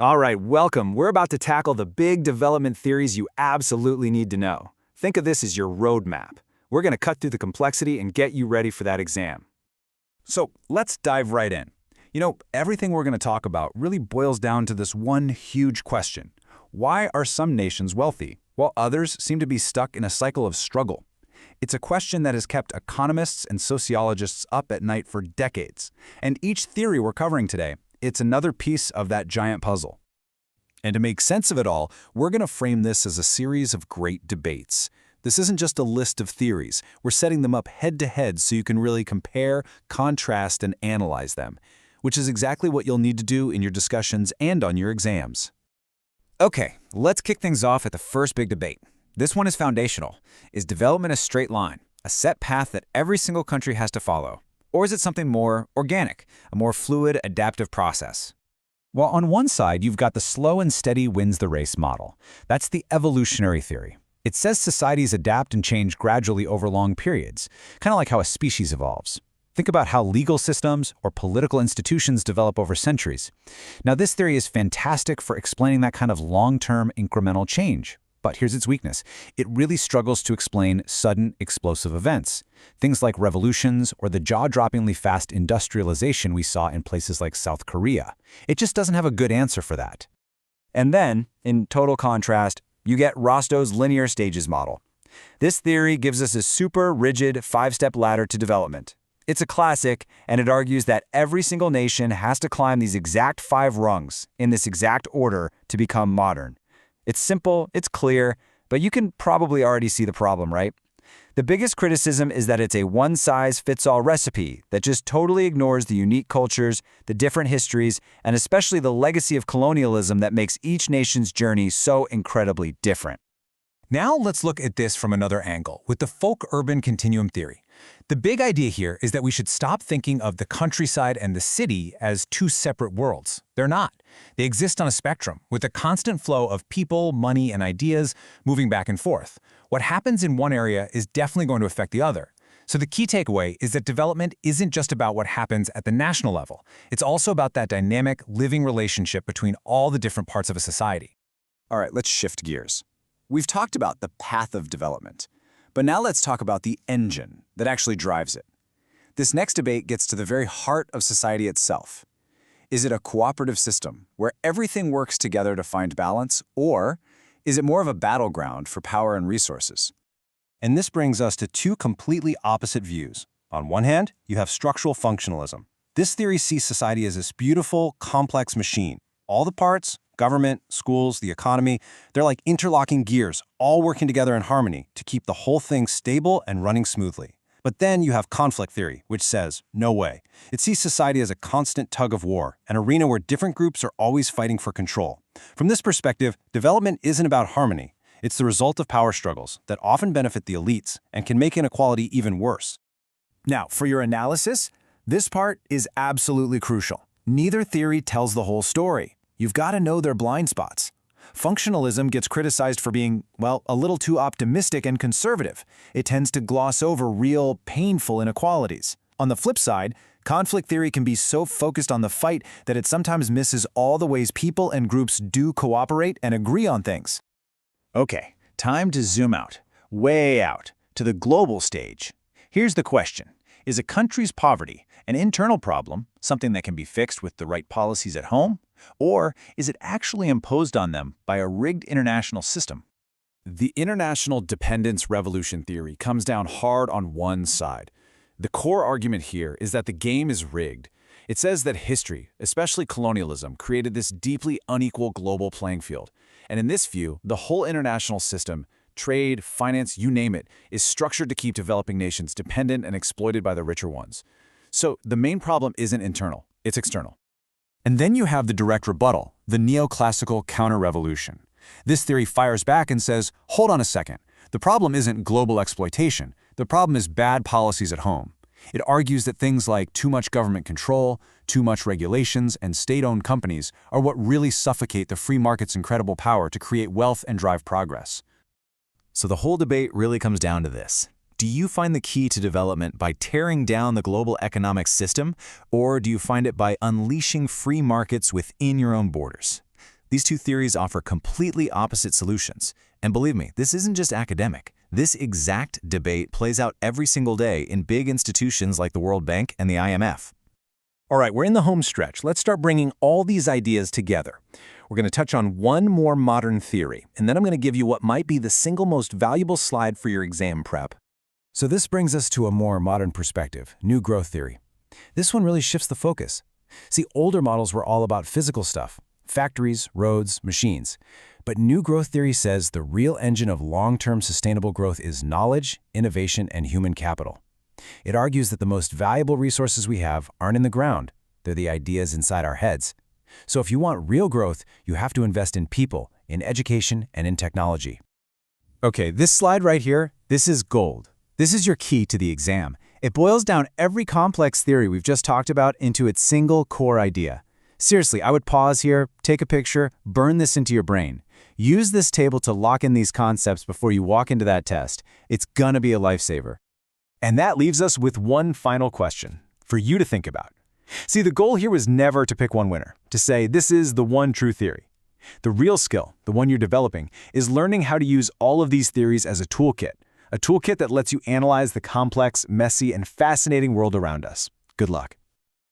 All right, welcome. We're about to tackle the big development theories you absolutely need to know. Think of this as your roadmap. We're going to cut through the complexity and get you ready for that exam. So let's dive right in. Everything we're going to talk about really boils down to this one huge question. Why are some nations wealthy, while others seem to be stuck in a cycle of struggle? It's a question that has kept economists and sociologists up at night for decades. And each theory we're covering today, it's another piece of that giant puzzle. And to make sense of it all, we're going to frame this as a series of great debates. This isn't just a list of theories. We're setting them up head-to-head so you can really compare, contrast, and analyze them, which is exactly what you'll need to do in your discussions and on your exams. Okay, let's kick things off at the first big debate. This one is foundational. Is development a straight line, a set path that every single country has to follow? Or is it something more organic, a more fluid, adaptive process? Well, on one side, you've got the slow and steady wins the race model. That's the evolutionary theory. It says societies adapt and change gradually over long periods, kind of like how a species evolves. Think about how legal systems or political institutions develop over centuries. Now, this theory is fantastic for explaining that kind of long-term incremental change. But here's its weakness. It really struggles to explain sudden, explosive events. Things like revolutions or the jaw-droppingly fast industrialization we saw in places like South Korea. It just doesn't have a good answer for that. And then, in total contrast, you get Rostow's linear stages model. This theory gives us a super rigid five-step ladder to development. It's a classic, and it argues that every single nation has to climb these exact 5 rungs in this exact order to become modern. It's simple, it's clear, but you can probably already see the problem, right? The biggest criticism is that it's a one-size-fits-all recipe that just totally ignores the unique cultures, the different histories, and especially the legacy of colonialism that makes each nation's journey so incredibly different. Now let's look at this from another angle, with the folk-urban continuum theory. The big idea here is that we should stop thinking of the countryside and the city as two separate worlds. They're not. They exist on a spectrum, with a constant flow of people, money, and ideas moving back and forth. What happens in one area is definitely going to affect the other. So the key takeaway is that development isn't just about what happens at the national level. It's also about that dynamic, living relationship between all the different parts of a society. All right, let's shift gears. We've talked about the path of development, but now let's talk about the engine that actually drives it. This next debate gets to the very heart of society itself. Is it a cooperative system where everything works together to find balance, or is it more of a battleground for power and resources? And this brings us to two completely opposite views. On one hand, you have structural functionalism. This theory sees society as this beautiful, complex machine. All the parts, government, schools, the economy, they're like interlocking gears, all working together in harmony to keep the whole thing stable and running smoothly. But then you have conflict theory, which says, no way. It sees society as a constant tug of war, an arena where different groups are always fighting for control. From this perspective, development isn't about harmony. It's the result of power struggles that often benefit the elites and can make inequality even worse. Now, for your analysis, this part is absolutely crucial. Neither theory tells the whole story. You've got to know their blind spots. Functionalism gets criticized for being, well, a little too optimistic and conservative. It tends to gloss over real, painful inequalities. On the flip side, conflict theory can be so focused on the fight that it sometimes misses all the ways people and groups do cooperate and agree on things. Okay, time to zoom out, way out, to the global stage. Here's the question. Is a country's poverty an internal problem, something that can be fixed with the right policies at home? Or is it actually imposed on them by a rigged international system? The international dependence revolution theory comes down hard on one side. The core argument here is that the game is rigged. It says that history, especially colonialism, created this deeply unequal global playing field. And in this view, the whole international system, trade, finance, you name it, is structured to keep developing nations dependent and exploited by the richer ones. So the main problem isn't internal, it's external. And then you have the direct rebuttal, the neoclassical counter-revolution. This theory fires back and says, hold on a second. The problem isn't global exploitation. The problem is bad policies at home. It argues that things like too much government control, too much regulations, and state-owned companies are what really suffocate the free market's incredible power to create wealth and drive progress. So the whole debate really comes down to this. Do you find the key to development by tearing down the global economic system, or do you find it by unleashing free markets within your own borders? These two theories offer completely opposite solutions. And believe me, this isn't just academic. This exact debate plays out every single day in big institutions like the World Bank and the IMF. All right, we're in the home stretch. Let's start bringing all these ideas together. We're going to touch on one more modern theory, and then I'm going to give you what might be the single most valuable slide for your exam prep. So this brings us to a more modern perspective, new growth theory. This one really shifts the focus. See, older models were all about physical stuff, factories, roads, machines. But new growth theory says the real engine of long-term sustainable growth is knowledge, innovation, and human capital. It argues that the most valuable resources we have aren't in the ground, they're the ideas inside our heads. So if you want real growth, you have to invest in people, in education, and in technology. Okay, this slide right here, this is gold. This is your key to the exam. It boils down every complex theory we've just talked about into its single core idea. Seriously, I would pause here, take a picture, burn this into your brain. Use this table to lock in these concepts before you walk into that test. It's gonna be a lifesaver. And that leaves us with one final question for you to think about. See, the goal here was never to pick one winner, to say this is the one true theory. The real skill, the one you're developing, is learning how to use all of these theories as a toolkit that lets you analyze the complex, messy, and fascinating world around us. Good luck.